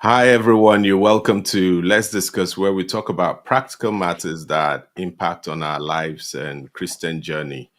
Hi, everyone. You're welcome to Let's Discuss, where we talk about practical matters that impact on our lives and Christian journey.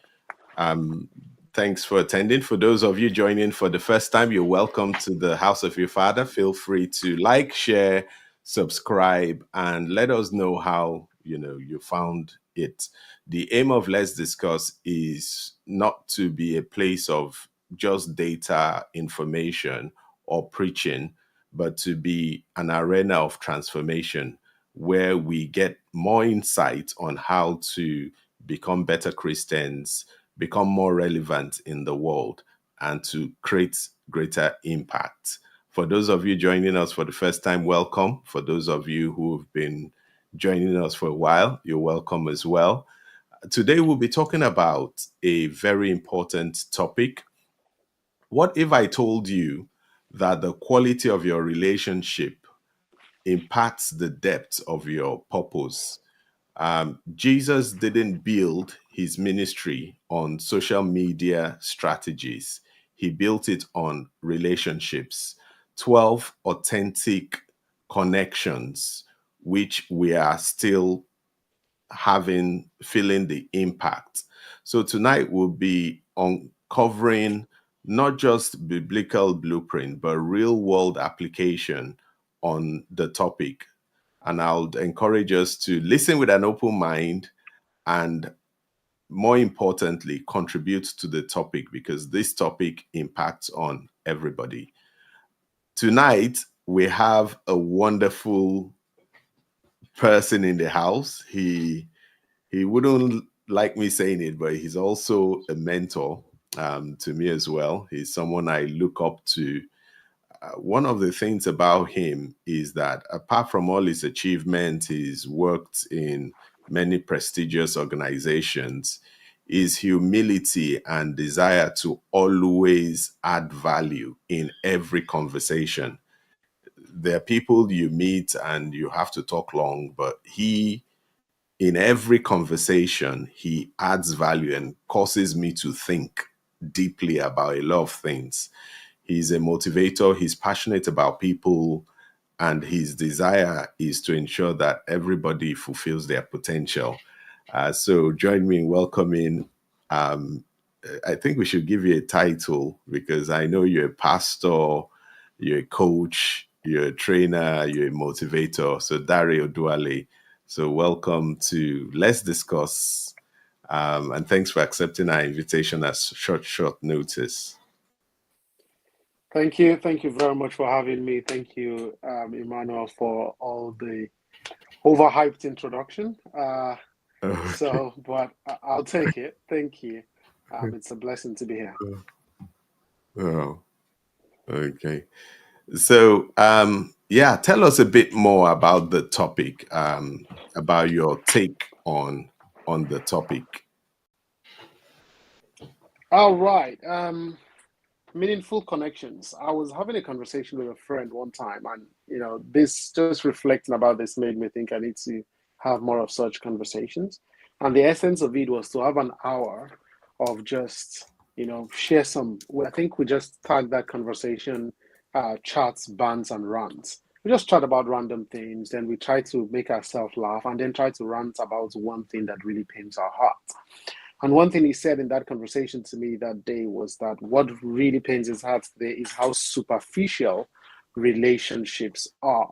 Um, Thanks for attending. For those of you joining for the first time, you're welcome to the House of Your Father. Feel free to like, share, subscribe, and let us know how you found it. The aim of Let's Discuss is not to be a place of just data information or preaching, but to be an arena of transformation where we get more insight on how to become better Christians, become more relevant in the world, and to create greater impact. For those of you joining us for the first time, welcome. For those of you who've been joining us for a while, you're welcome as well. Today, we'll be talking about a very important topic. What if I told you that the quality of your relationship impacts the depth of your purpose? Jesus didn't build his ministry on social media strategies. He built it on relationships, 12 authentic connections, which we are still feeling the impact. So tonight we'll be uncovering not just biblical blueprint, but real world application on the topic. And I'll encourage us to listen with an open mind and, more importantly, contribute to the topic because this topic impacts on everybody. Tonight, we have a wonderful person in the house. He wouldn't like me saying it, but he's also a mentor to me as well. He's someone I look up to. One of the things about him is that apart from all his achievements, he's worked in many prestigious organizations, his humility and desire to always add value in every conversation. There are people you meet and you have to talk long, but in every conversation, he adds value and causes me to think deeply about a lot of things. He's a motivator, he's passionate about people, and his desire is to ensure that everybody fulfills their potential. So join me in welcoming. Um, I think we should give you a title because I know you're a pastor, you're a coach, you're a trainer, you're a motivator. So Dario Duale. So welcome to Let's Discuss. And thanks for accepting our invitation at short notice. Thank you. Thank you very much for having me. Thank you, Emmanuel, for all the overhyped introduction. But I'll take it. Thank you. It's a blessing to be here. Oh, okay. So, yeah, tell us a bit more about the topic, about your take on the topic. All right. Meaningful connections. I was having a conversation with a friend one time, and this just reflecting about this made me think I need to have more of such conversations. And the essence of it was to have an hour of just, share some. I think we just tagged that conversation, chats, bants, and rants. We just chat about random things, then we try to make ourselves laugh, and then try to rant about one thing that really pains our heart. And one thing he said in that conversation to me that day was that what really pains his heart today is how superficial relationships are.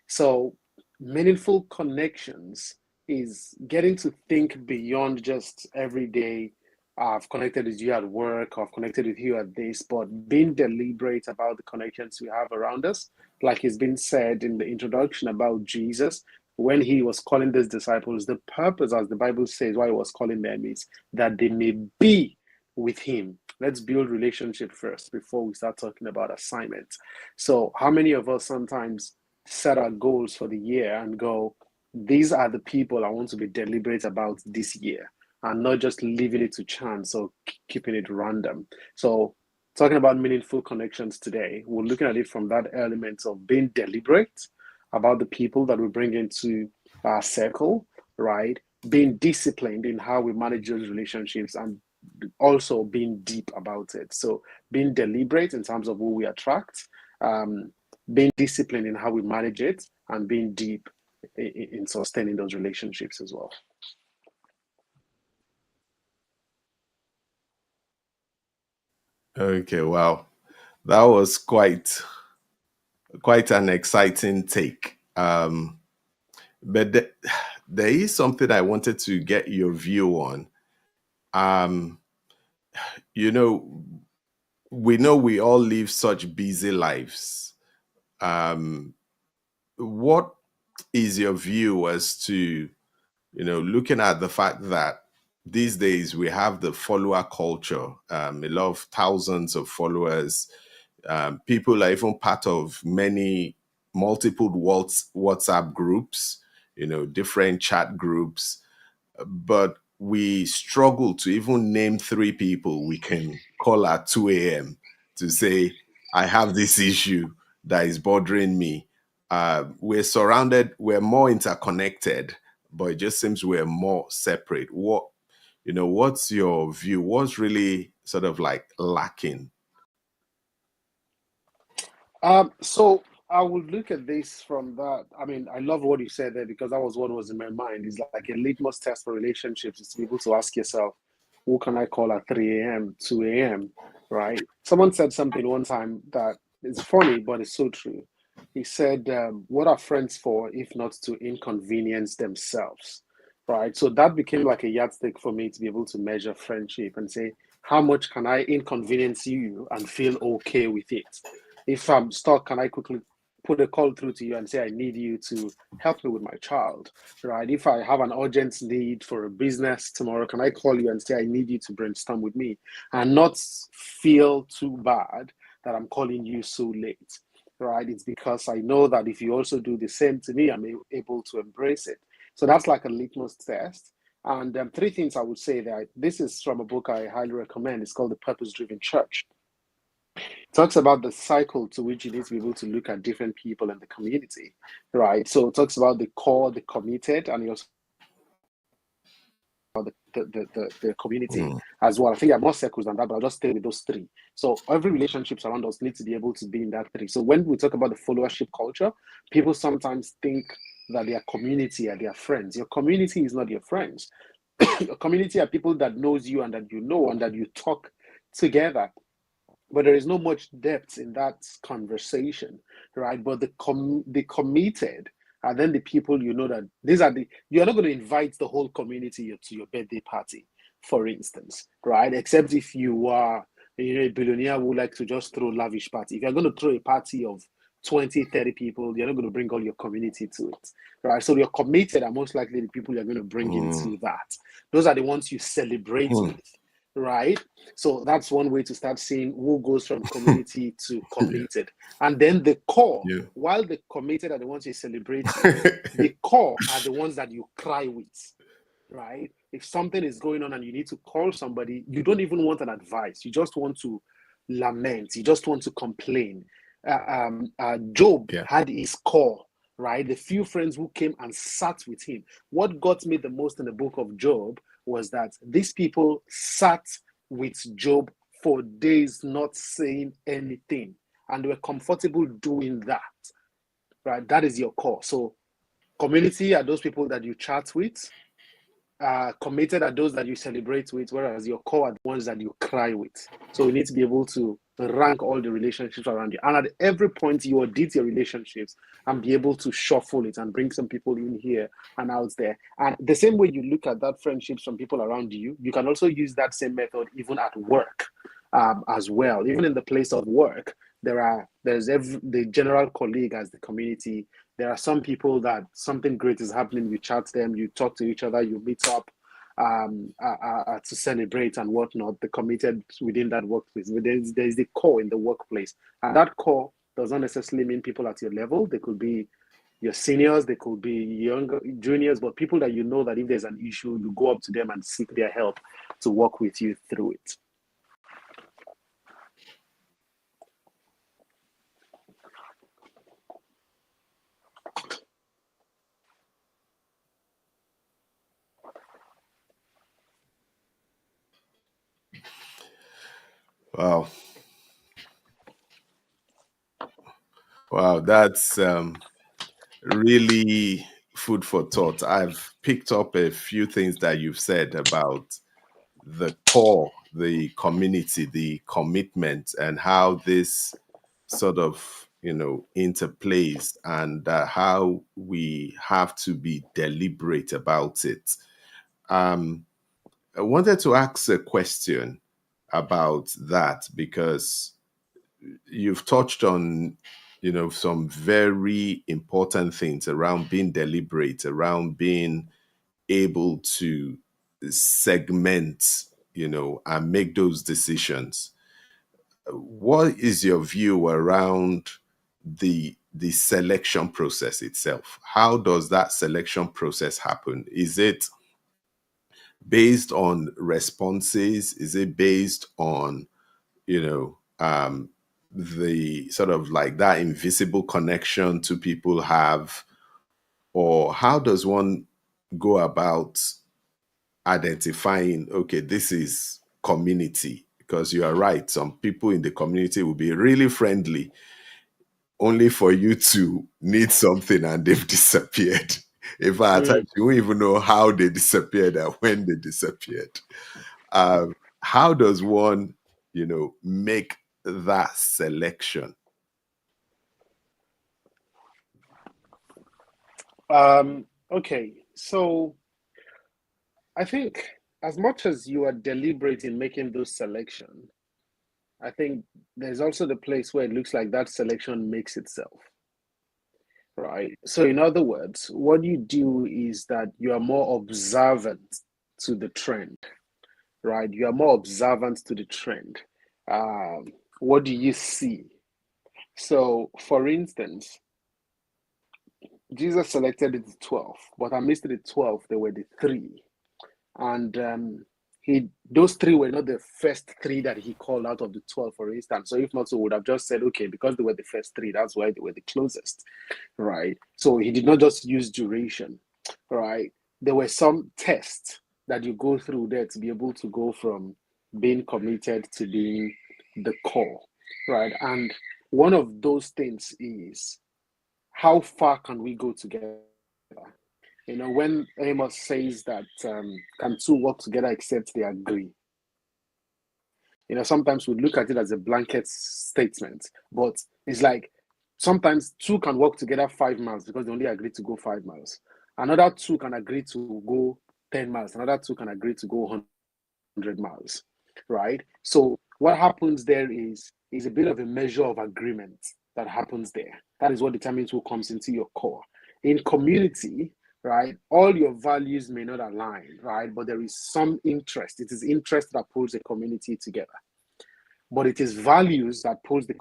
So, meaningful connections is getting to think beyond just every day. I've connected with you at work, I've connected with you at this, but being deliberate about the connections we have around us. Like it's been said in the introduction about Jesus, when he was calling these disciples, the purpose, as the Bible says, why he was calling them is that they may be with him. Let's build relationship first before we start talking about assignment. So, how many of us sometimes set our goals for the year and go, these are the people I want to be deliberate about this year, and not just leaving it to chance or keeping it random? So, talking about meaningful connections today, we're looking at it from that element of being deliberate about the people that we bring into our circle, right? Being disciplined in how we manage those relationships and also being deep about it. So being deliberate in terms of who we attract, um, being disciplined in how we manage it, and being deep in sustaining those relationships as well. Okay, wow. That was quite an exciting take. But there is something I wanted to get your view on. Um, you know we all live such busy lives. Um, what is your view as to, looking at the fact that these days we have the follower culture, a lot of thousands of followers, people are even part of many multiple WhatsApp groups, different chat groups, but we struggle to even name three people we can call at 2 a.m. to say, I have this issue that is bothering me. We're more interconnected, but it just seems we're more separate. What's your view? What's really sort of like lacking? So I would look at this from that. I mean, I love what you said there because that was what was in my mind. It's like a litmus test for relationships is to be able to ask yourself, who can I call at 3 a.m., 2 a.m., right? Someone said something one time that is funny, but it's so true. He said, what are friends for if not to inconvenience themselves, right? So that became like a yardstick for me to be able to measure friendship and say, how much can I inconvenience you and feel okay with it? If I'm stuck, can I quickly put a call through to you and say, I need you to help me with my child, right? If I have an urgent need for a business tomorrow, can I call you and say, I need you to brainstorm with me and not feel too bad that I'm calling you so late, right? It's because I know that if you also do the same to me, I'm able to embrace it. So that's like a litmus test. And three things I would say that this is from a book I highly recommend. It's called The Purpose Driven Church. Talks about the cycle to which you need to be able to look at different people in the community, right? So it talks about the core, the committed, and also the community Mm, as well. I think there are more circles than that, but I'll just stay with those three. So every relationships around us needs to be able to be in that three. So when we talk about the followership culture, people sometimes think that their community are their friends. Your community is not your friends. Your community are people that knows you and that you know and that you talk together, but there is no much depth in that conversation, right? But the committed are then the people you know that these are the you're not going to invite the whole community to your birthday party, for instance, right? Except if you are a billionaire who like to just throw lavish party. If you're going to throw a party of 20, 30 people, you're not going to bring all your community to it, right? So you're committed are most likely the people you're going to bring mm, into that. Those are the ones you celebrate mm. with, right? So that's one way to start seeing who goes from community to Yeah. committed. And then the core, Yeah. while the committed are the ones you celebrate with, the core are the ones that you cry with, right? If something is going on and you need to call somebody, you don't even want an advice. You just want to lament. You just want to complain. Job Yeah. had his core, right? The few friends who came and sat with him. What got me the most in the book of Job was that these people sat with Job for days, not saying anything, and they were comfortable doing that, right? That is your core. So, community are those people that you chat with, committed are those that you celebrate with, whereas your core are the ones that you cry with. So you need to be able to rank all the relationships around you. And at every point, you audit your relationships and be able to shuffle it and bring some people in here and out there. And the same way you look at that friendships from people around you, you can also use that same method even at work, as well. Even in the place of work, the general colleague as the community. There are some people that something great is happening, you chat them, you talk to each other, you meet up to celebrate and whatnot, the committed within that workplace. But there's the core in the workplace. And that core does not necessarily mean people at your level. They could be your seniors, they could be younger juniors, but people that you know that if there's an issue, you go up to them and seek their help to work with you through it. Wow. Wow, that's really food for thought. I've picked up a few things that you've said about the core, the community, the commitment, and how this sort of, interplays, and how we have to be deliberate about it. Um, I wanted to ask a question about that because you've touched on, some very important things around being deliberate, around being able to segment, and make those decisions. What is your view around the selection process itself? How does that selection process happen? Is it based on responses? Is it based on, the sort of like that invisible connection two people have? Or how does one go about identifying, okay, this is community? Because you are right, some people in the community will be really friendly only for you to need something and they've disappeared. In fact, at Mm. times you won't even know how they disappeared and when they disappeared. How does one, make that selection? Okay, so I think as much as you are deliberate in making those selection, I think there's also the place where it looks like that selection makes itself, right? So in other words, what you do is that you are more observant to the trend, right? You are more observant to the trend. Um, what do you see? So, for instance, Jesus selected the 12, but amidst the 12, there were the three. And he those three were not the first three that he called out of the 12, for instance. So if not, so would have just said, okay, because they were the first three, that's why they were the closest, right? So he did not just use duration, right? There were some tests that you go through there to be able to go from being committed to being the core, right? And one of those things is how far can we go together? When Amos says that can two work together except they agree? Sometimes we look at it as a blanket statement, but it's like sometimes two can work together 5 miles because they only agree to go 5 miles. Another two can agree to go 10 miles. Another two can agree to go 100 miles, right? So what happens there is a bit of a measure of agreement that happens there. That is what determines who comes into your core. In community, right, all your values may not align, right, but there is some interest. It is interest that pulls a community together, but it is values that pulls the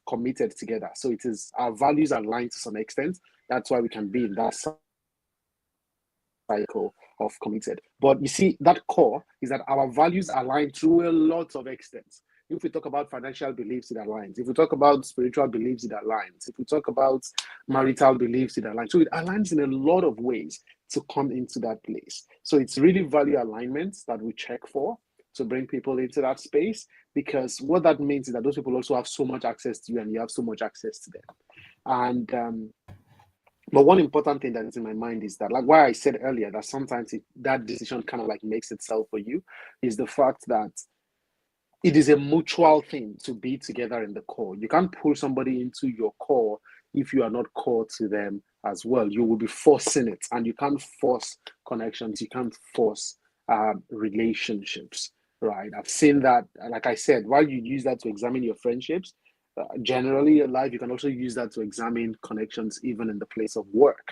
committed together. So it is our values aligned to some extent. That's why we can be in that cycle of committed. But you see, that core is that our values align to a lot of extents. If we talk about financial beliefs, it aligns. If we talk about spiritual beliefs, it aligns. If we talk about marital beliefs, it aligns. So it aligns in a lot of ways to come into that place. So it's really value alignment that we check for to bring people into that space, because what that means is that those people also have so much access to you and you have so much access to them. And but one important thing that is in my mind is that, like why I said earlier, that sometimes that decision kind of like makes itself for you, is the fact that it is a mutual thing to be together in the core. You can't pull somebody into your core if you are not core to them as well. You will be forcing it, and you can't force connections. You can't force relationships, right? I've seen that. Like I said, while you use that to examine your friendships, generally in life, you can also use that to examine connections, even in the place of work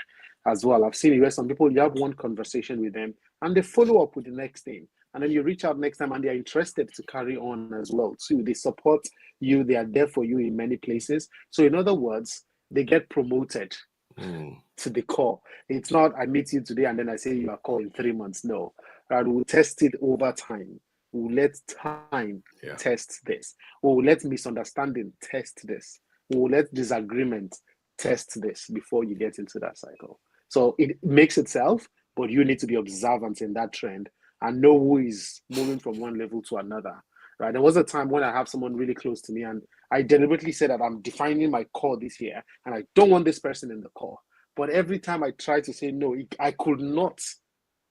as well. I've seen it where some people, you have one conversation with them and they follow up with the next thing. And then you reach out next time and they're interested to carry on as well too. They support you. They are there for you in many places. So in other words, they get promoted to the core. It's not I meet you today and then I say you are core in 3 months. No, right? We'll test it over time. We'll let time test this. We'll let misunderstanding test this. We'll let disagreement test this before you get into that cycle. So it makes itself, but you need to be observant in that trend and know who is moving from one level to another right? There was a time when I have someone really close to me, and I deliberately said that I'm defining my core this year, and I don't want this person in the core. But every time I try to say no, I could not,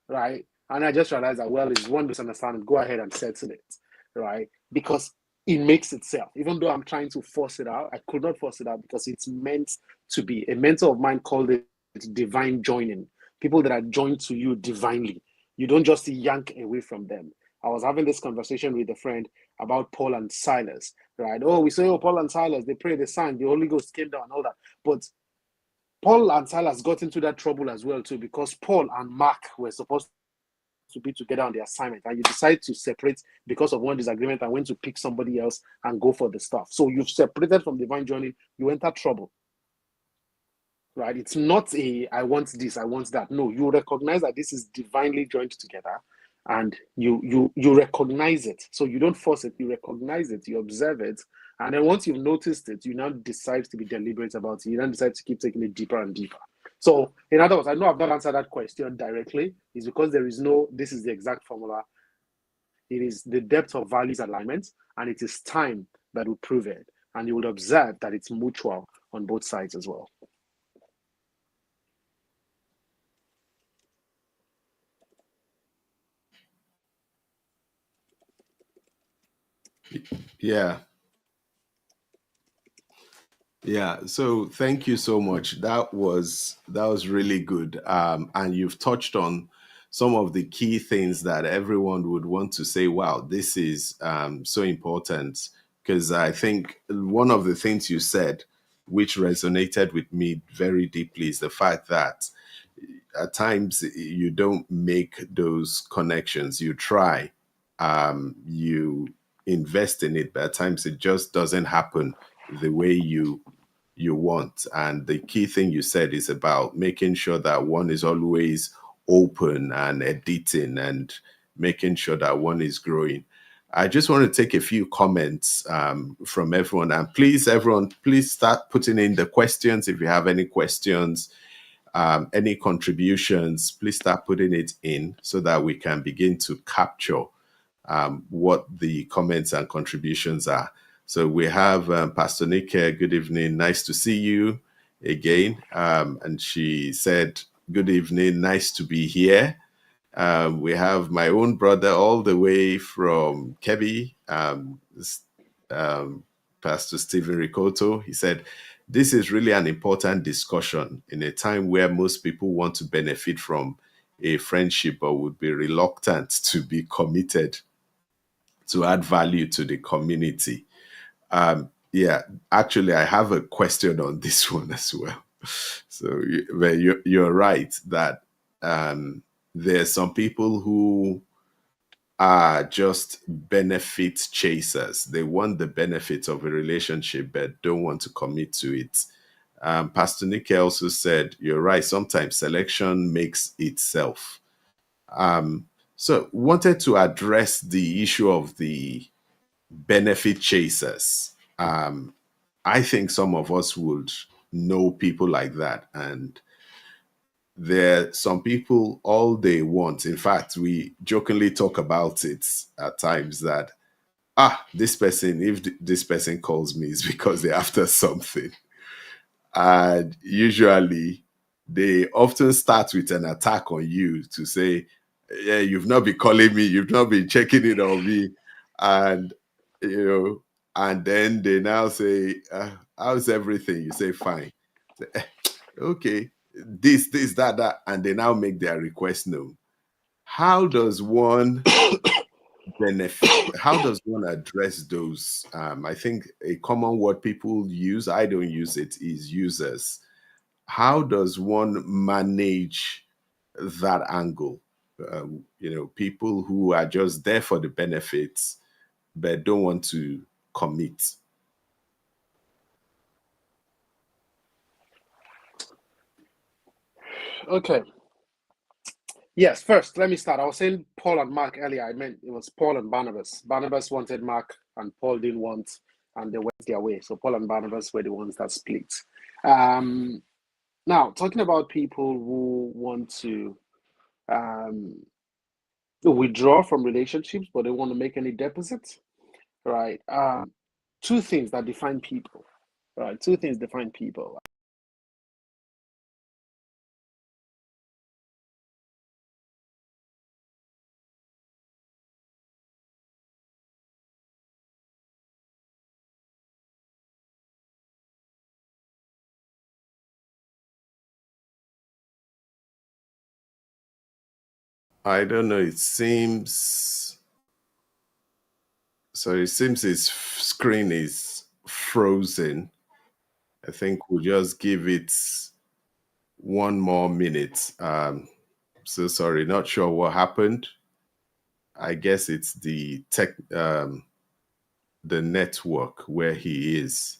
right? And I just realized that, well, it's one misunderstanding. Go ahead and settle it, right? Because it makes itself. Even though I'm trying to force it out, I could not force it out because it's meant to be. A mentor of mine called it divine joining. People that are joined to you divinely. You don't just yank away from them. I was having this conversation with a friend about Paul and Silas, right? Oh, we say, oh, Paul and Silas, they prayed, they sang, the Holy Ghost came down and all that. But Paul and Silas got into that trouble as well, too, because Paul and Mark were supposed to be together on the assignment, and you decide to separate because of one disagreement and went to pick somebody else and go for the stuff. So you've separated from divine joining, you enter trouble, right? It's not a I want this, I want that. No, you recognize that this is divinely joined together, and you recognize it. So you don't force it, you recognize it, you observe it, and then once you've noticed it, you now decide to be deliberate about it. You then decide to keep taking it deeper and deeper. So, in other words, I know I've not answered that question directly. It's because there is no, this is the exact formula. It is the depth of values alignment, and it is time that will prove it. And you will observe that it's mutual on both sides as well. Yeah. Yeah, so thank you so much. That was really good. And you've touched on some of the key things that everyone would want to say, wow, this is so important. Because I think one of the things you said, which resonated with me very deeply, is the fact that at times you don't make those connections. You try, you invest in it, but at times it just doesn't happen the way you want. And the key thing you said is about making sure that one is always open and editing and making sure that one is growing. I just want to take a few comments from everyone. And please, everyone, please start putting in the questions. If you have any questions, any contributions, please start putting it in so that we can begin to capture what the comments and contributions are. So we have Pastor Nick here. Good evening. Nice to see you again. And she said, good evening. Nice to be here. We have my own brother all the way from Kebbi, Pastor Stephen Ricoto. He said, this is really an important discussion in a time where most people want to benefit from a friendship but would be reluctant to be committed to add value to the community. Yeah, actually, I have a question on this one as well. So you're right that there's some people who are just benefit chasers. They want the benefits of a relationship but don't want to commit to it. Pastor Nick also said, you're right, sometimes selection makes itself. So wanted to address the issue of the benefit chasers. I think some of us would know people like that. And there are some people, all they want, in fact, we jokingly talk about it at times that, this person, if this person calls me, is because they're after something. And usually they often start with an attack on you to say, yeah, you've not been calling me, you've not been checking it on me. And, and then they now say, how's everything? You say, fine. Say, okay, this, that, and they now make their request known. How does one benefit? How does one address those? I think a common word people use, I don't use it, is users. How does one manage that angle? People who are just there for the benefits but don't want to commit. Okay. Yes, first, let me start. I was saying Paul and Mark earlier. I meant it was Paul and Barnabas. Barnabas wanted Mark, and Paul didn't want, and they went their way. So Paul and Barnabas were the ones that split. Now, talking about people who want to withdraw from relationships, but they want to make any deposits. right? Two things that define people, right? Two things define people. I don't know. It seems so. It seems his screen is frozen. I think we'll just give it one more minute. So sorry, not sure what happened. I guess it's the the network where he is.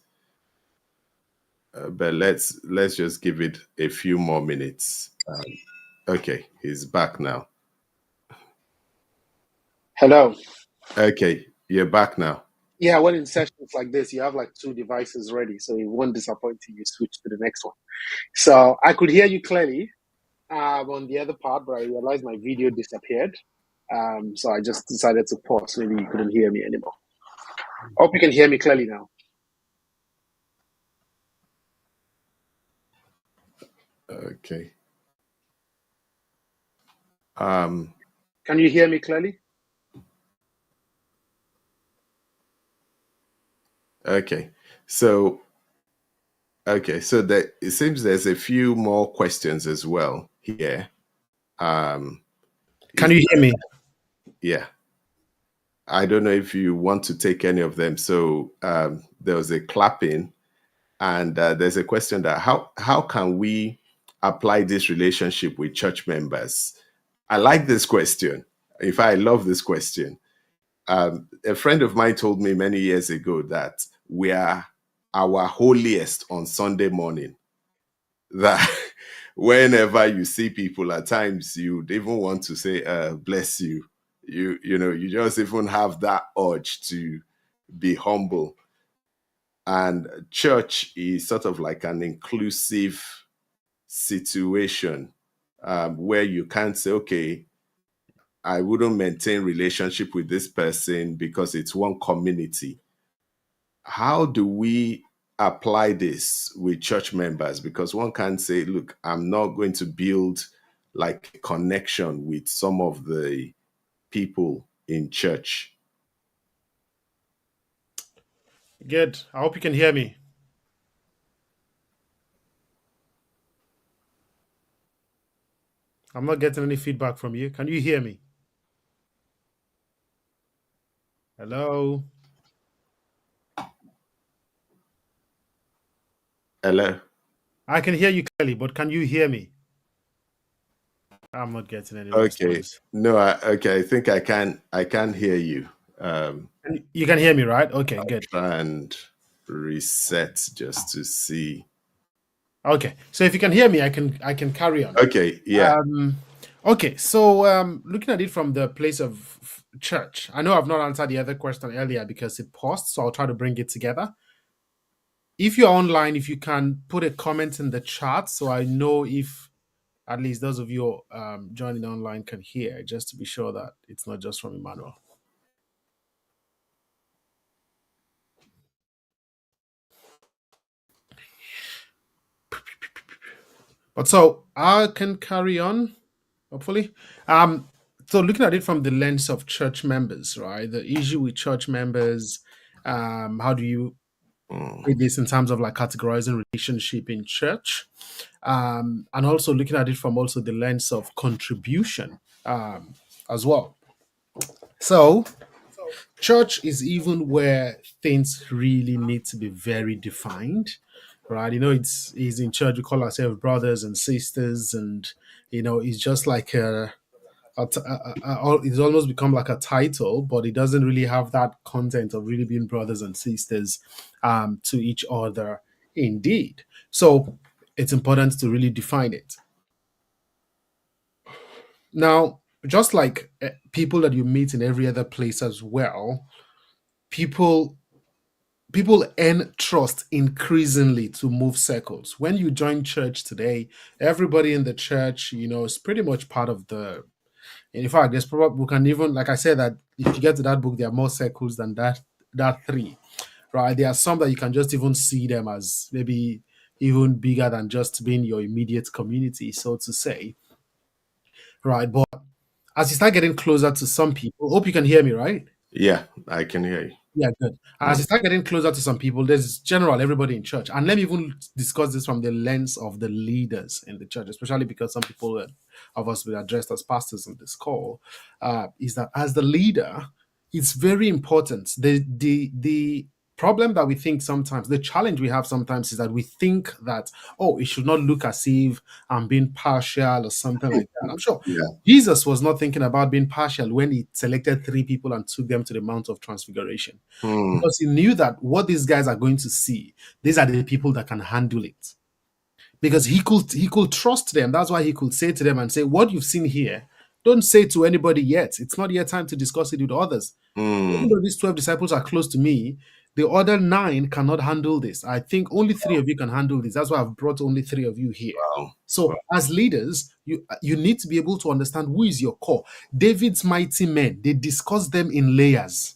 But let's just give it a few more minutes. Okay, he's back now. Hello. Okay, you're back now. Yeah, when in sessions like this, you have like two devices ready, so it won't disappoint you. You switch to the next one. So I could hear you clearly on the other part, but I realized my video disappeared. So I just decided to pause. Maybe you couldn't hear me anymore. Hope you can hear me clearly now. Okay. Can you hear me clearly? Okay. So that it seems there's a few more questions as well here. Can you hear me? Yeah. I don't know if you want to take any of them. So there was a clapping, and there's a question that how can we apply this relationship with church members? I like this question. In fact, I love this question. A friend of mine told me many years ago that we are our holiest on Sunday morning. That whenever you see people, at times you'd even want to say, "Bless you." You know, you just even have that urge to be humble. And church is sort of like an inclusive situation where you can't say, okay, I wouldn't maintain relationship with this person because it's one community. How do we apply this with church members? Because one can say, look, I'm not going to build like a connection with some of the people in church. Good. I hope you can hear me. I'm not getting any feedback from you. Can you hear me? Hello? Hello? I can hear you clearly, but can you hear me? I'm not getting any response. No, I think I can hear you. You can hear me, right? Okay, good. And reset just to see. Okay, so if you can hear me, I can carry on. Okay, yeah. Okay, so looking at it from the place of church, I know I've not answered the other question earlier because it paused, so I'll try to bring it together. If you're online, if you can put a comment in the chat so I know if at least those of you joining online can hear, just to be sure that it's not just from Emmanuel. But so I can carry on, hopefully. So looking at it from the lens of church members, right? The issue with church members, how do you read this in terms of like categorizing relationship in church? And also looking at it from also the lens of contribution as well. So church is even where things really need to be very defined, right? You know, it's in church we call ourselves brothers and sisters, and you know, it's just like it's almost become like a title, but it doesn't really have that content of really being brothers and sisters to each other. Indeed, so it's important to really define it. Now, just like people that you meet in every other place as well, people earn trust increasingly to move circles. When you join church today, everybody in the church, you know, is pretty much part of the. In fact, there's probably we can even, like I said, that if you get to that book, there are more circles than that that three, right? There are some that you can just even see them as maybe even bigger than just being your immediate community, so to say, right? But as you start getting closer to some people, hope you can hear me, right? Yeah, I can hear you. Yeah, good. As Mm. you start getting closer to some people, there's general everybody in church. And let me even discuss this from the lens of the leaders in the church, especially because some people of us will addressed as pastors on this call. Is that as the leader, it's very important. The problem that we think sometimes, the challenge we have sometimes is that we think that, oh, it should not look as if I'm being partial or something like that. I'm sure Yeah. Jesus was not thinking about being partial when he selected three people and took them to the Mount of Transfiguration, Mm. because he knew that what these guys are going to see, these are the people that can handle it. Because he could trust them. That's why he could say to them and say, what you've seen here, don't say to anybody yet. It's not yet time to discuss it with others. Even Mm. though these 12 disciples are close to me, the other 9 cannot handle this. I think only 3 of you can handle this. That's why I've brought only 3 of you here. Wow. So, Wow. as leaders, you need to be able to understand who is your core. David's mighty men, they discuss them in layers.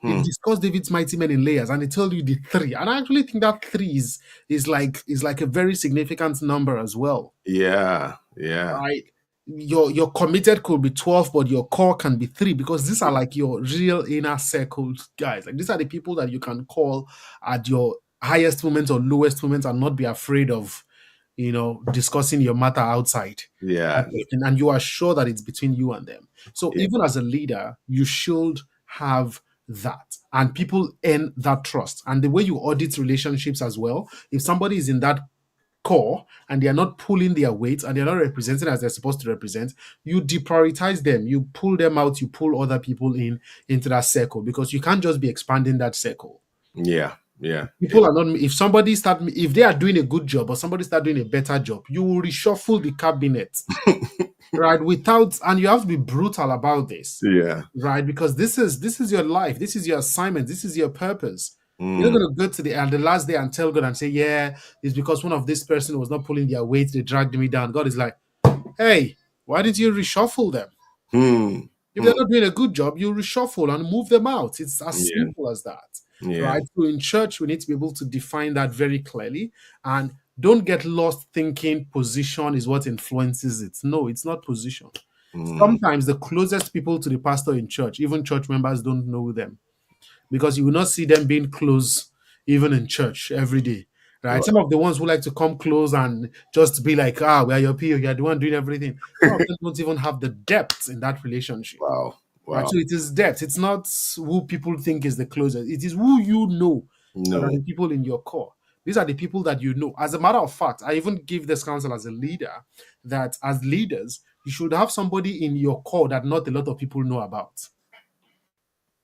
They Hmm. discuss David's mighty men in layers, and they tell you the 3. And I actually think that 3 is like a very significant number as well. Yeah. Yeah. Right? Your committed could be 12, but your core can be 3, because these are like your real inner circle guys. Like, these are the people that you can call at your highest moments or lowest moments and not be afraid of, discussing your matter outside. Yeah. And you are sure that it's between you and them. So Yeah. even as a leader, you should have that, and people earn that trust. And the way you audit relationships as well, if somebody is in that core and they are not pulling their weight and they're not representing as they're supposed to represent, you deprioritize them, you pull them out, you pull other people into that circle, because you can't just be expanding that circle. Yeah. Yeah. People are not, if they are doing a good job or somebody start doing a better job, you will reshuffle the cabinet. Right? And you have to be brutal about this. Yeah. Right? Because this is your life, this is your assignment, this is your purpose. Mm. You're not going to go to the last day and tell God and say, yeah, it's because one of this person was not pulling their weight, they dragged me down. God is like, hey, why did you reshuffle them? Hmm. If they're not doing a good job, you reshuffle and move them out. It's as Yeah. simple as that. Yeah. Right? So in church, we need to be able to define that very clearly, and don't get lost thinking position is what influences it. No, it's not position. Mm. Sometimes the closest people to the pastor in church, even church members don't know them, because you will not see them being close even in church every day. Right? Right. Some of the ones who like to come close and just be like, we are your PO, you're the one doing everything. Some of them don't even have the depth in that relationship. Wow. Right? Wow. So it is depth. It's not who people think is the closest. It is who you know that are No. the people in your core. These are the people that you know. As a matter of fact, I even give this counsel as a leader, that as leaders, you should have somebody in your core that not a lot of people know about.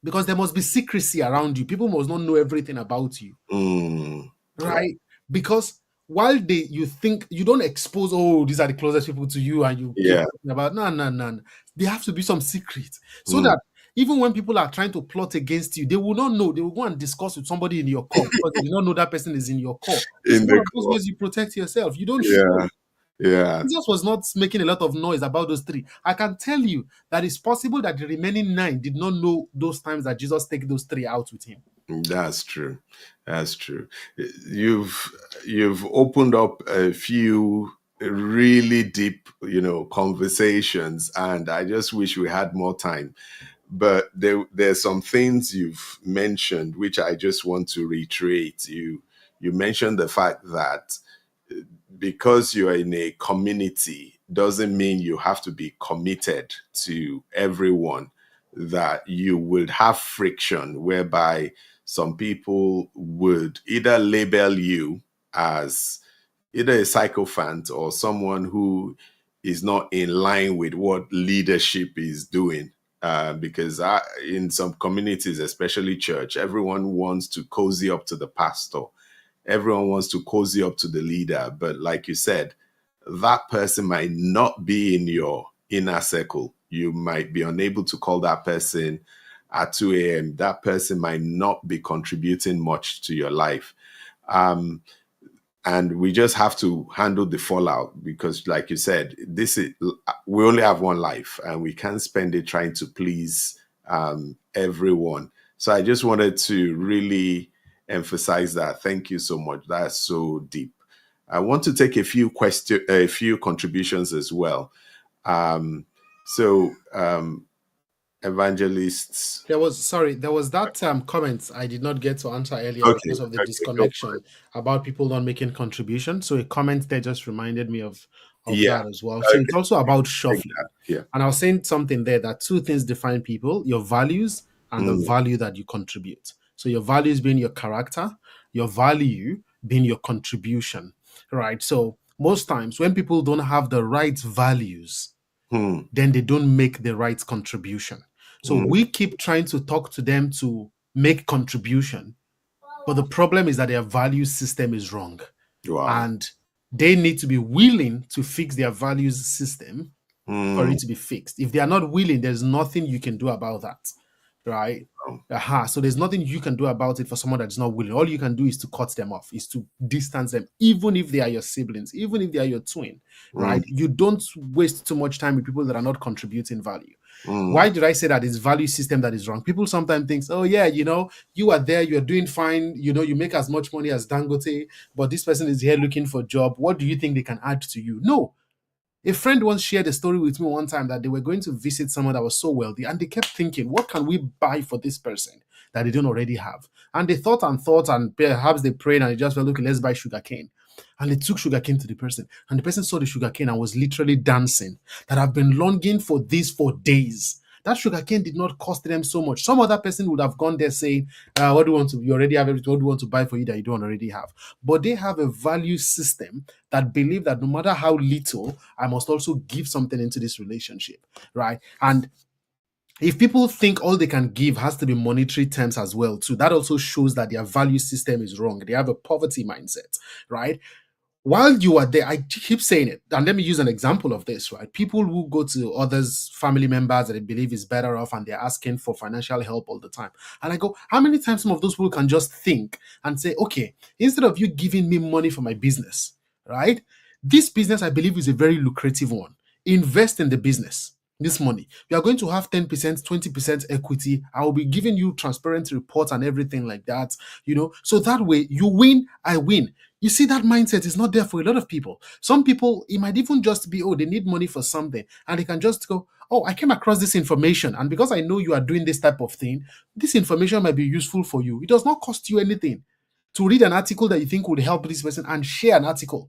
Because there must be secrecy around you. People must not know everything about you. Mm. Right? Because while you think you don't expose, these are the closest people to you, and you keep Yeah. talking about no. There have to be some secret, so Mm. that even when people are trying to plot against you, they will not know. They will go and discuss with somebody in your core, because they do not know that person is in your core. It's In one the of those core. ways you protect yourself. You don't Yeah. show. Yeah. Jesus was not making a lot of noise about those 3. I can tell you that it's possible that the remaining 9 did not know those times that Jesus take those 3 out with him. That's true. That's true. You've opened up a few really deep, conversations, and I just wish we had more time. But there's some things you've mentioned which I just want to reiterate. You mentioned the fact that because you're in a community doesn't mean you have to be committed to everyone, that you would have friction whereby some people would either label you as either a sycophant or someone who is not in line with what leadership is doing. Because in some communities, especially church, everyone wants to cozy up to the pastor. Everyone wants to cozy up to the leader. But like you said, that person might not be in your inner circle. You might be unable to call that person at 2 a.m. That person might not be contributing much to your life. And we just have to handle the fallout, because like you said, we only have one life and we can't spend it trying to please everyone. So I just wanted to really emphasize that. Thank you so much. That's so deep. I want to take a few contributions as well. Um, so, evangelists. There was that comment I did not get to answer earlier Okay, because of the okay, go for disconnection it. about people not making contribution. So a comment there just reminded me of Yeah, that as well. So it's okay, also about take shuffling. that. Yeah. And I was saying something there that two things define people: your values and the Mm, value that you contribute. So your values being your character, your value being your contribution. Right. So most times when people don't have the right values, mm, then they don't make the right contribution. So mm. we keep trying to talk to them to make contribution, but the problem is that their value system is wrong, Wow. and they need to be willing to fix their values system for Mm, it to be fixed. If they are not willing, there's nothing you can do about that, right? wow. So there's nothing you can do about it for someone that's not willing. All you can do is to cut them off, is to distance them, even if they are your siblings, even if they are your twin, Mm, right? You don't waste too much time with people that are not contributing value. mm, Why did I say that it's value system that is wrong? People sometimes think, oh yeah, you are there, you're doing fine, you make as much money as Dangote, but this person is here looking for a job. What do you think they can add to you? No. A friend once shared a story with me one time that they were going to visit someone that was so wealthy, and they kept thinking, what can we buy for this person that they don't already have? And they thought and thought, and perhaps they prayed and they just felt, okay, let's buy sugarcane. And they took sugarcane to the person, and the person saw the sugarcane and was literally dancing. That I've been longing for this for days. That sugarcane did not cost them so much. Some other person would have gone there saying, what do you want to, you already have everything, what do you want to buy for you that you don't already have? But they have a value system that believe that no matter how little, I must also give something into this relationship, right? And if people think all they can give has to be monetary terms as well, too, that also shows that their value system is wrong. They have a poverty mindset, right? While you are there, I keep saying it, and let me use an example of this, right? People who go to others, family members that they believe is better off, and they're asking for financial help all the time. And I go, how many times some of those people can just think and say, okay, instead of you giving me money for my business, right? This business, I believe, is a very lucrative one. Invest in the business. This money, you are going to have 10%, 20% equity. I will be giving you transparent reports and everything like that, so that way you win, I win. You see, that mindset is not there for a lot of people. Some people, it might even just be, oh, they need money for something, and they can just go, oh, I came across this information, and because I know you are doing this type of thing, this information might be useful for you. It does not cost you anything to read an article that you think would help this person and share an article.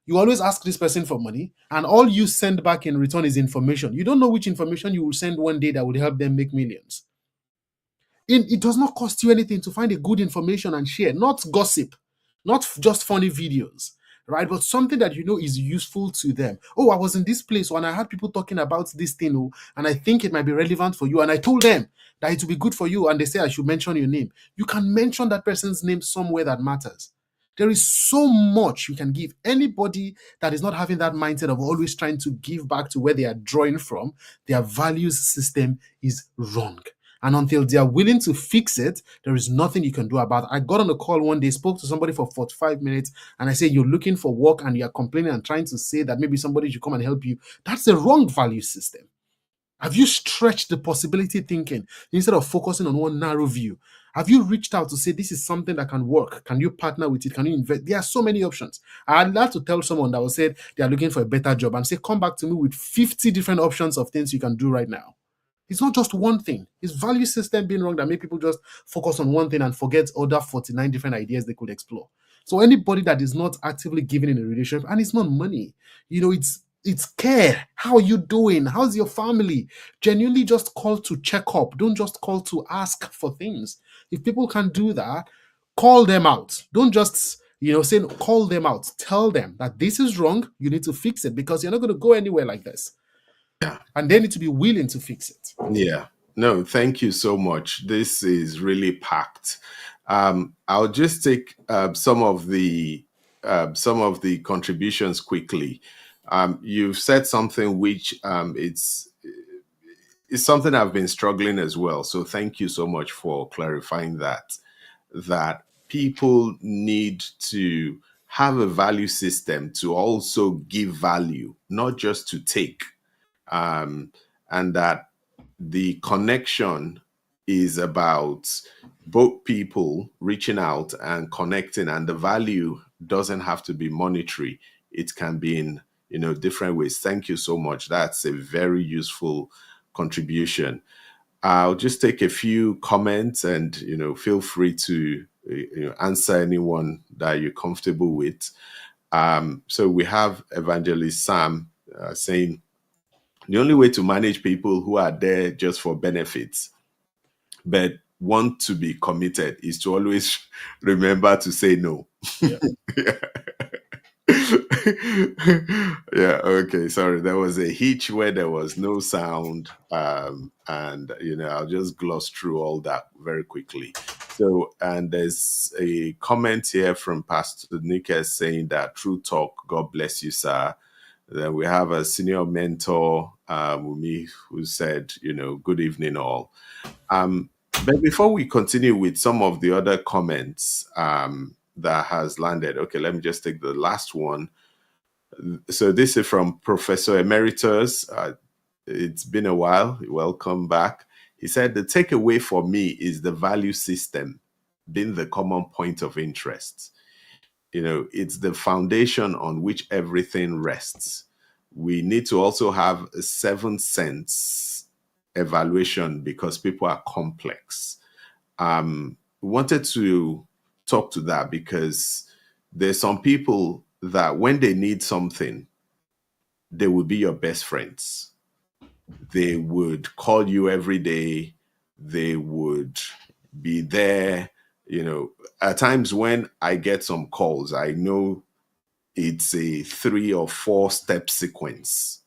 You always ask this person for money, and all you send back in return is information. You don't know which information you will send one day that would help them make millions. It does not cost you anything to find a good information and share, not gossip, not just funny videos, right? But something that is useful to them. Oh, I was in this place when I had people talking about this thing, and I think it might be relevant for you. And I told them that it will be good for you, and they say I should mention your name. You can mention that person's name somewhere that matters. There is so much you can give. Anybody that is not having that mindset of always trying to give back to where they are drawing from, their values system is wrong. And until they are willing to fix it, there is nothing you can do about it. I got on a call one day, spoke to somebody for 45 minutes, and I said, you're looking for work and you're complaining and trying to say that maybe somebody should come and help you. That's the wrong value system. Have you stretched the possibility thinking instead of focusing on one narrow view? Have you reached out to say this is something that can work? Can you partner with it? Can you invest? There are so many options. I'd like to tell someone that was said they are looking for a better job and say, come back to me with 50 different options of things you can do right now. It's not just one thing. It's value system being wrong that make people just focus on one thing and forget other 49 different ideas they could explore. So anybody that is not actively giving in a relationship, and it's not money, it's care. How are you doing? How's your family? Genuinely just call to check up. Don't just call to ask for things. If people can do that, call them out. Don't just say call them out. Tell them that this is wrong. You need to fix it because you're not going to go anywhere like this. Yeah. And they need to be willing to fix it. Yeah. No, thank you so much. This is really packed. I'll just take some of the contributions quickly. You've said something which it's something I've been struggling as well. So thank you so much for clarifying that people need to have a value system to also give value, not just to take. And that the connection is about both people reaching out and connecting, and the value doesn't have to be monetary. It can be in different ways. Thank you so much. That's a very useful contribution. I'll just take a few comments, and feel free to answer anyone that you're comfortable with. So we have Evangelist Sam saying the only way to manage people who are there just for benefits but want to be committed is to always remember to say no. Yeah. Yeah, okay, sorry, there was a hitch where there was no sound, and I'll just gloss through all that very quickly. So, and there's a comment here from Pastor Nick saying that true talk, God bless you, sir. Then we have a senior mentor, Mumi, who said, good evening all. But before we continue with some of the other comments that has landed, okay, let me just take the last one. So this is from Professor Emeritus. It's been a while. Welcome back. He said, the takeaway for me is the value system being the common point of interest. It's the foundation on which everything rests. We need to also have a 7 sense evaluation because people are complex. We wanted to talk to that because there's some people that when they need something, they will be your best friends. They would call you every day. They would be there. At times when I get some calls, I know it's a 3 or 4 step sequence.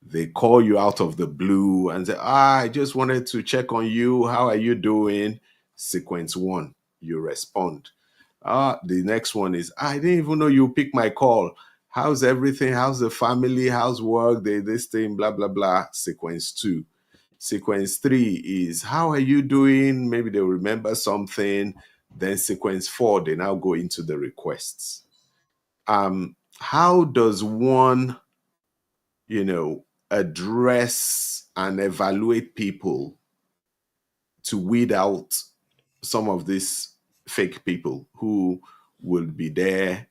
They call you out of the blue and say, I just wanted to check on you. How are you doing? Sequence 1, you respond. The next one is, I didn't even know you picked my call. How's everything? How's the family? How's work? This thing, blah, blah, blah. Sequence 2. Sequence 3 is, how are you doing? Maybe they'll remember something. Then sequence 4, they now go into the requests. How does one, address and evaluate people to weed out some of these fake people who will be there?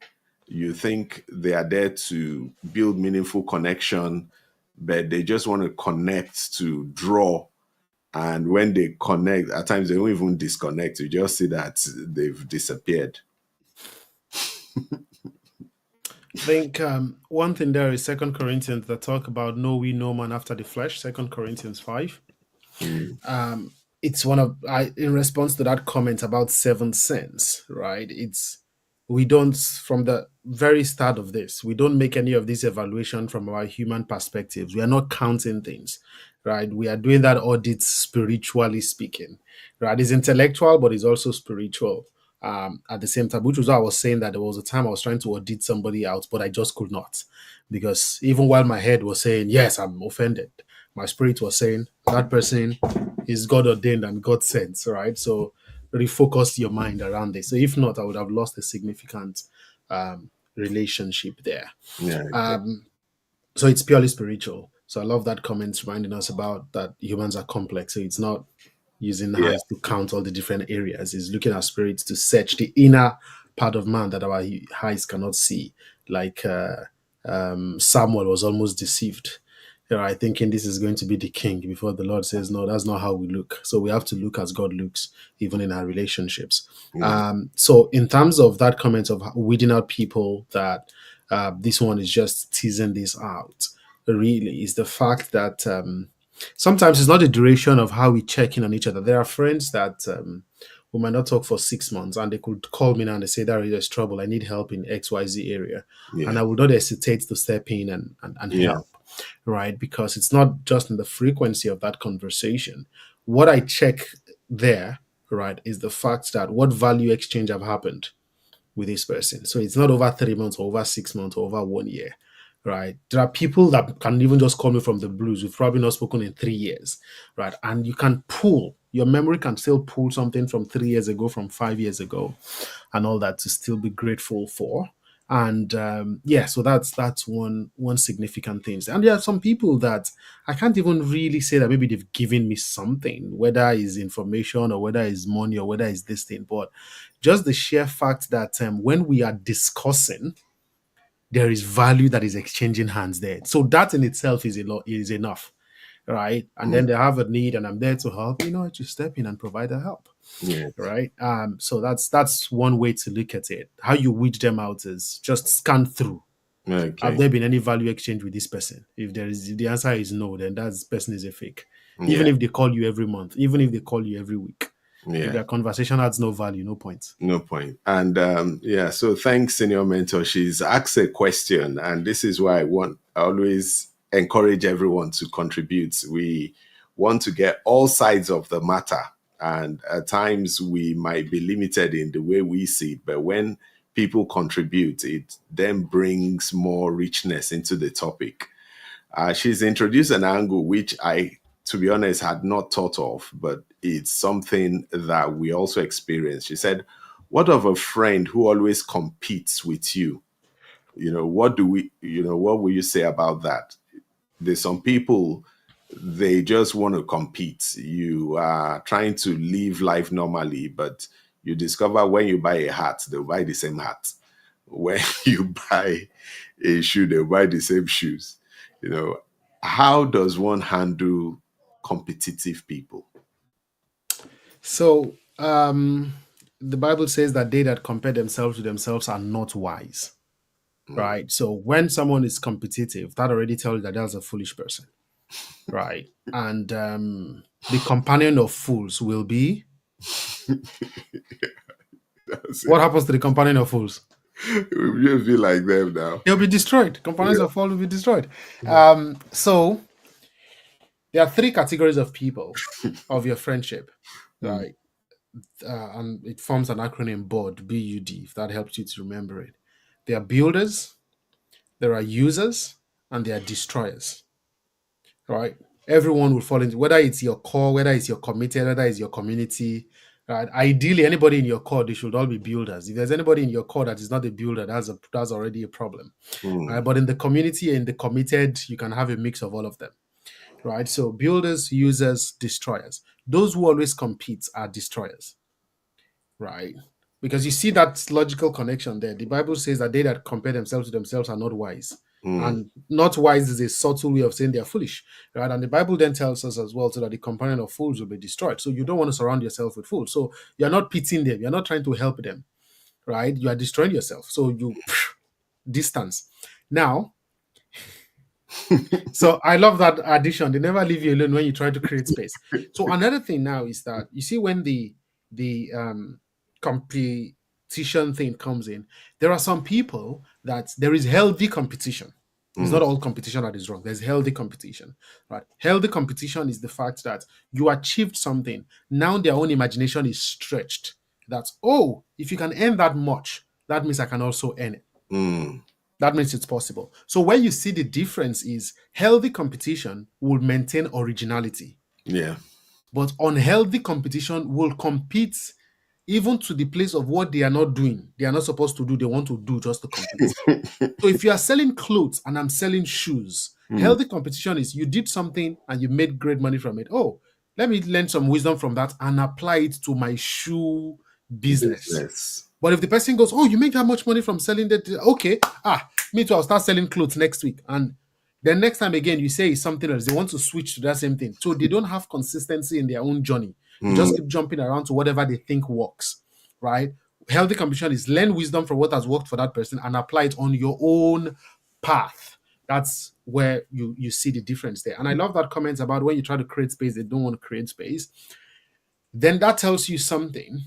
You think they are there to build meaningful connection, but they just want to connect to draw. And when they connect, at times they don't even disconnect. You just see that they've disappeared. I think one thing there is 2 Corinthians that talk about know we no man after the flesh, 2 Corinthians 5. It's one of, in response to that comment about 7 sense, right? We don't, from the very start of this, we don't make any of this evaluation from our human perspectives. We are not counting things, right? We are doing that audit spiritually speaking, right? It's intellectual, but it's also spiritual. At the same time, which was why I was saying that there was a time I was trying to audit somebody out, but I just could not, because even while my head was saying, yes, I'm offended, my spirit was saying that person is God ordained and God sent, right? So refocus your mind around this. So if not, I would have lost a significant relationship there. Yeah. So it's purely spiritual. So I love that comment reminding us about that humans are complex. So it's not using eyes to count all the different areas. It's looking at spirits to search the inner part of man that our eyes cannot see. Like Samuel was almost deceived, right? Thinking this is going to be the king before the Lord says, no, that's not how we look. So we have to look as God looks, even in our relationships. So in terms of that comment of weeding out people that this one is just teasing this out, really is the fact that sometimes it's not the duration of how we check in on each other. There are friends that we might not talk for 6 months, and they could call me now and they say, Darry, there's trouble. I need help in XYZ area. And I would not hesitate to step in and help, right? Because it's not just in the frequency of that conversation. What I check there, right, is the fact that what value exchange have happened with this person. So it's not over 3 months or over 6 months or over 1 year. Right. There are people that can even just call me from the blues. We've probably not spoken in 3 years. Right. And you can pull, your memory can still pull something from 3 years ago, from 5 years ago, and all that to still be grateful for. And yeah, so that's one significant thing. And there are some people that I can't even really say that maybe they've given me something, whether it's information or whether it's money or whether it's this thing, but just the sheer fact that when we are discussing, there is value that is exchanging hands there. So that in itself is is enough, right? And then they have a need, and I'm there to help. I just step in and provide the help, Yeah. right? So that's one way to look at it. How you weed them out is just scan through. Okay. Have there been any value exchange with this person? If the answer is no, then that person is a fake. Even if they call you every month, even if they call you every week. If their conversation adds no value, no point. No point. And so thanks, senior mentor. She's asked a question, and this is why I always encourage everyone to contribute. We want to get all sides of the matter, and at times we might be limited in the way we see it, but when people contribute, it then brings more richness into the topic. She's introduced an angle which I, to be honest, had not thought of, but it's something that we also experience. She said, what of a friend who always competes with you? What will you say about that? There's some people, they just want to compete. You are trying to live life normally, but you discover when you buy a hat, they'll buy the same hat. When you buy a shoe, they'll buy the same shoes. How does one handle competitive people? So the Bible says that they that compare themselves to themselves are not wise, right? So when someone is competitive, that already tells you that that's a foolish person, right? And the companion of fools will be what happens to the companion of fools? You'll be like them now. They'll be destroyed. Companions of fools will be destroyed. So there are three categories of people of your friendship, right? And it forms an acronym BUD, B-U-D, if that helps you to remember it. There are builders, there are users, and there are destroyers, right? Everyone will fall into, whether it's your core, whether it's your committed, whether it's your community, right? Ideally, anybody in your core, they should all be builders. If there's anybody in your core that is not a builder, that's already a problem. Right? But in the community and the committed, you can have a mix of all of them, right? So builders, users, destroyers. Those who always compete are destroyers, right? Because you see that logical connection there. The Bible says that they that compare themselves to themselves are not wise. And not wise is a subtle way of saying they're foolish, right? And the Bible then tells us as well, so that the companion of fools will be destroyed. So you don't want to surround yourself with fools. So you're not pitying them. You're not trying to help them, right? You are destroying yourself. So you distance. Now, so I love that addition. They never leave you alone when you try to create space. So another thing now is that you see when the competition thing comes in, there are some people that there is healthy competition. It's not all competition that is wrong. There's healthy competition, right? Healthy competition is the fact that you achieved something. Now their own imagination is stretched. That's, if you can earn that much, that means I can also earn it. That means it's possible. So where you see the difference is healthy competition will maintain originality. Yeah. But unhealthy competition will compete even to the place of what they are not doing. They are not supposed to do. They want to do just to compete. So if you are selling clothes and I'm selling shoes, healthy competition is you did something and you made great money from it. Let me learn some wisdom from that and apply it to my shoe business. But if the person goes, you make that much money from selling that, okay, me too, I'll start selling clothes next week. And then next time again, you say it's something else. They want to switch to that same thing. So they don't have consistency in their own journey. They just keep jumping around to whatever they think works, right? Healthy competition is learn wisdom from what has worked for that person and apply it on your own path. That's where you see the difference there. And I love that comment about when you try to create space, they don't want to create space. Then that tells you something,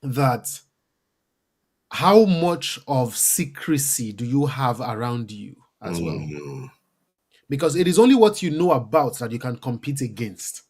that how much of secrecy do you have around you as well? Because it is only what you know about that you can compete against.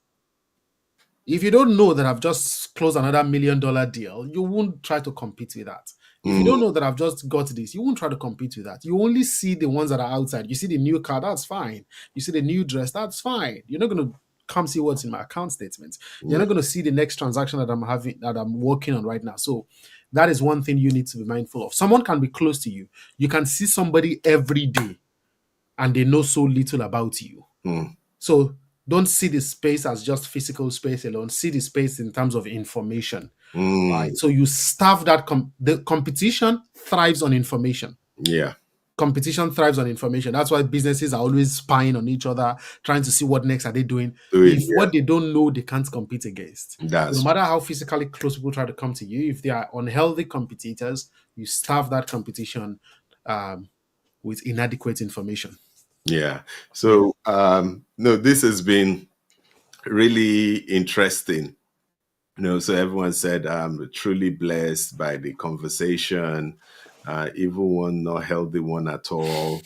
If you don't know that I've just closed another $1 million deal, you won't try to compete with that. If you don't know that I've just got this, you won't try to compete with that. You only see the ones that are outside. You see the new car, that's fine. You see the new dress, that's fine. You're not going to come see what's in my account statements. You're not going to see the next transaction that I'm having, that I'm working on right now. So That is one thing you need to be mindful of. Someone can be close to you. You can see somebody every day and they know so little about you. So don't see the space as just physical space alone. See the space in terms of information, right? So you staff that. The competition thrives on information. Yeah. Competition thrives on information. That's why businesses are always spying on each other, trying to see what next are they doing. If what they don't know, they can't compete against. So no matter how physically close people try to come to you, if they are unhealthy competitors, you staff that competition with inadequate information. Yeah. So no, this has been really interesting. So everyone said I'm truly blessed by the conversation, even one not healthy one at all.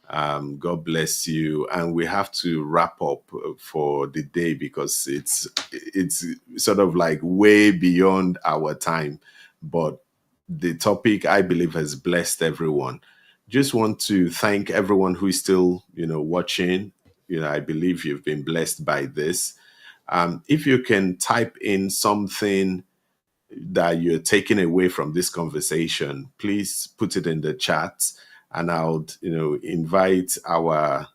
God bless you. And we have to wrap up for the day because it's sort of like way beyond our time. But the topic, I believe, has blessed everyone. Just want to thank everyone who is still, watching. I believe you've been blessed by this. If you can type in something that you're taking away from this conversation, please put it in the chat, and I'll, invite our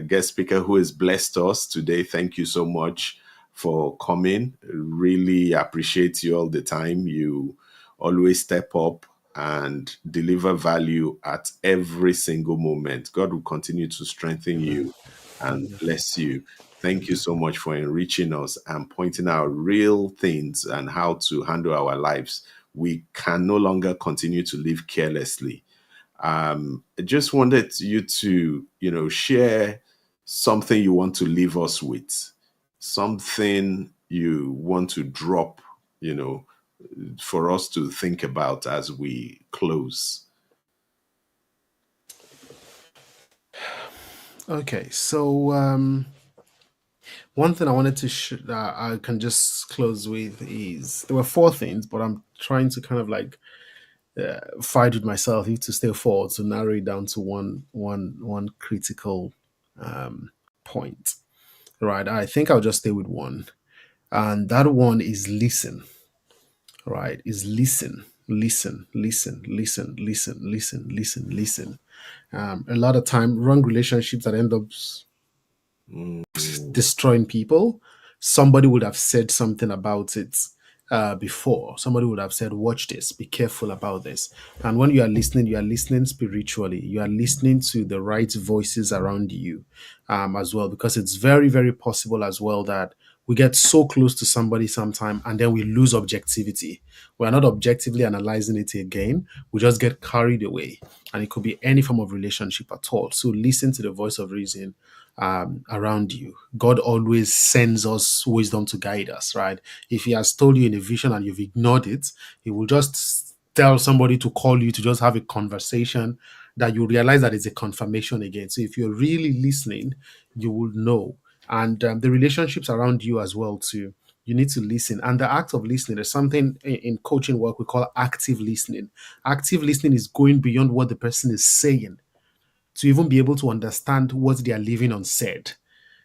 guest speaker who has blessed us today. Thank you so much for coming. Really appreciate you all the time. You always step up and deliver value at every single moment. God will continue to strengthen you and bless you. Thank you so much for enriching us and pointing out real things and how to handle our lives. We can no longer continue to live carelessly. I just wanted you to, share something you want to leave us with, something you want to drop, for us to think about as we close. Okay, so one thing I wanted to I can just close with is there were 4 things, but I'm trying to kind of like fight with myself to stay forward to narrow it down to one critical point. Right, I think I'll just stay with one, and that one is listen. Right, is listen, listen, listen, listen, listen, listen, listen, listen. A lot of time, wrong relationships that end up destroying people. Somebody would have said something about it before. Somebody would have said, watch this, be careful about this. And when you are listening spiritually. You are listening to the right voices around you as well, because it's very, very possible as well that we get so close to somebody sometime and then we lose objectivity. We're not objectively analyzing it again. We just get carried away. And it could be any form of relationship at all. So listen to the voice of reason around you. God always sends us wisdom to guide us, right? If He has told you in a vision and you've ignored it, He will just tell somebody to call you to just have a conversation that you realize that it's a confirmation again. So if you're really listening, you will know. And the relationships around you as well too. You need to listen. And the act of listening, there's something in coaching work we call active listening. Active listening is going beyond what the person is saying to even be able to understand what they are leaving unsaid.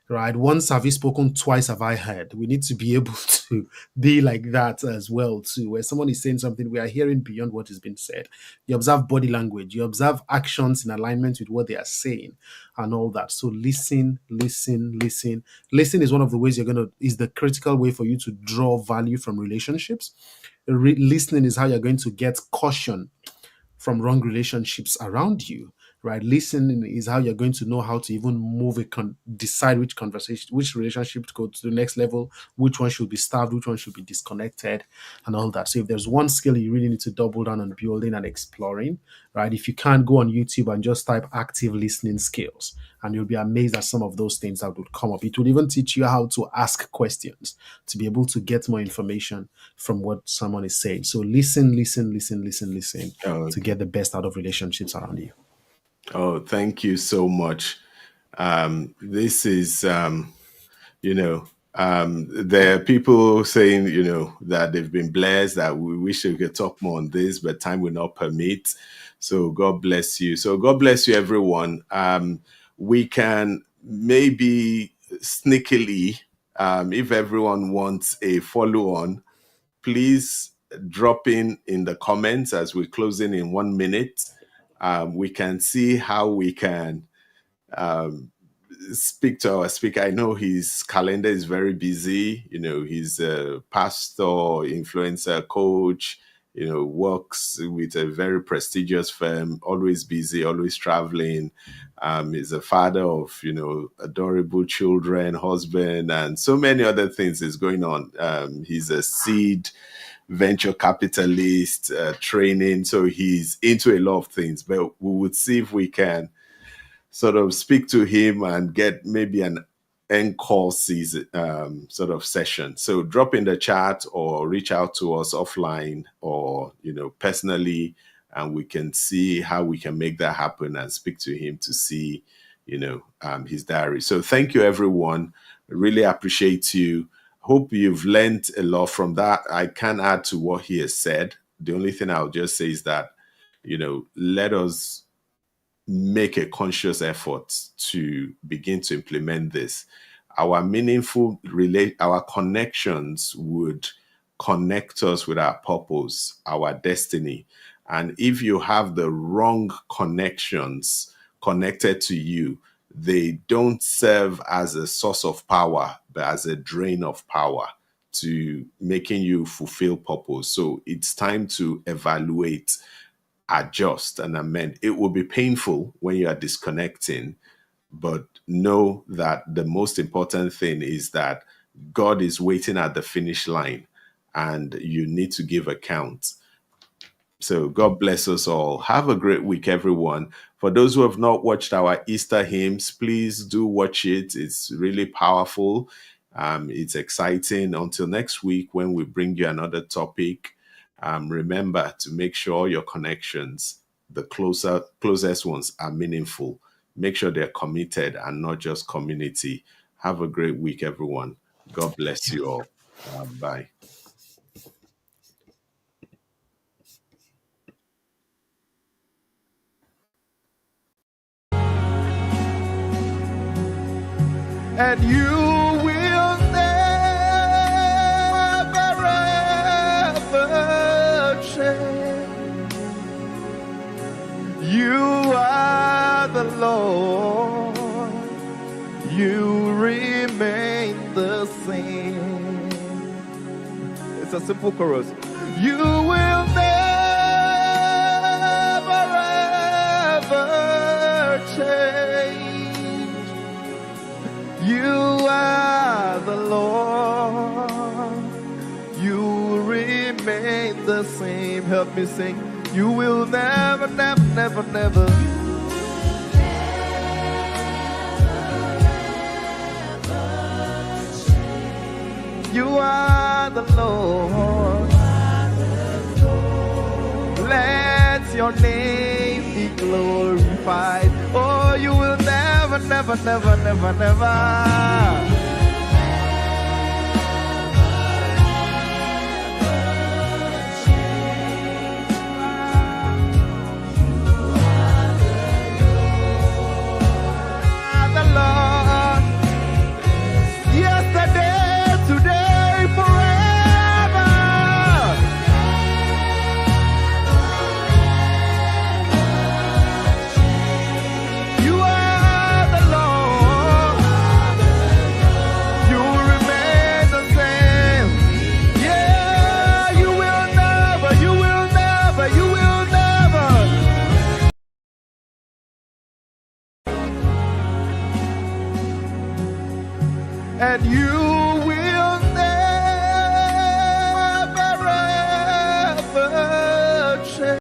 Right? Once have you spoken, twice have I heard. We need to be able to be like that as well, too. Where someone is saying something, we are hearing beyond what has been said. You observe body language, you observe actions in alignment with what they are saying, and all that. So listen, listen, listen. Listen is one of the ways is the critical way for you to draw value from relationships. Listening is how you're going to get caution from wrong relationships around you, right? Listening is how you're going to know how to even move decide which conversation, which relationship to go to the next level, which one should be starved, which one should be disconnected, and all that. So if there's one skill you really need to double down on building and exploring, right? If you can't, go on YouTube and just type active listening skills, and you'll be amazed at some of those things that would come up. It would even teach you how to ask questions to be able to get more information from what someone is saying. So listen, listen, listen, listen, listen to get the best out of relationships around you. Oh, thank you so much. This is, there are people saying, that they've been blessed, that we wish we could talk more on this, but time will not permit. So God bless you. So God bless you, everyone. We can maybe sneakily, if everyone wants a follow-on, please dropping in the comments as we're closing in 1 minute. We can see how we can speak to our speaker. I know his calendar is very busy. You know, he's a pastor, influencer, coach, you know, works with a very prestigious firm, always busy, always traveling. He's a father of, you know, adorable children, husband, and so many other things is going on. He's a seed venture capitalist, training. So he's into a lot of things, but we would see if we can sort of speak to him and get maybe an encore season sort of session. So drop in the chat or reach out to us offline or, you know, personally, and we can see how we can make that happen and speak to him to see, you know, his diary. So thank you, everyone. Really appreciate you. Hope you've learned a lot from that. I can add to what he has said. The only thing I'll just say is that, you know, let us make a conscious effort to begin to implement this. Our our connections would connect us with our purpose, our destiny. And if you have the wrong connections connected to you, they don't serve as a source of power, but as a drain of power to making you fulfill purpose. So it's time to evaluate, adjust, and amend. It will be painful when you are disconnecting, but know that the most important thing is that God is waiting at the finish line and you need to give account. So God bless us all. Have a great week, everyone. For those who have not watched our Easter hymns, please do watch it. It's really powerful. It's exciting. Until next week, when we bring you another topic, remember to make sure your connections, the closest ones, are meaningful. Make sure they're committed and not just community. Have a great week, everyone. God bless you all. Bye. And you will never ever change. You are the Lord. You remain the same. It's a simple chorus. You will never ever change. You are the Lord. You remain the same. Help me sing. You will never, never, never, never. You are the Lord. Let your name be glorified. Oh, you will never, never, never, never, never. And you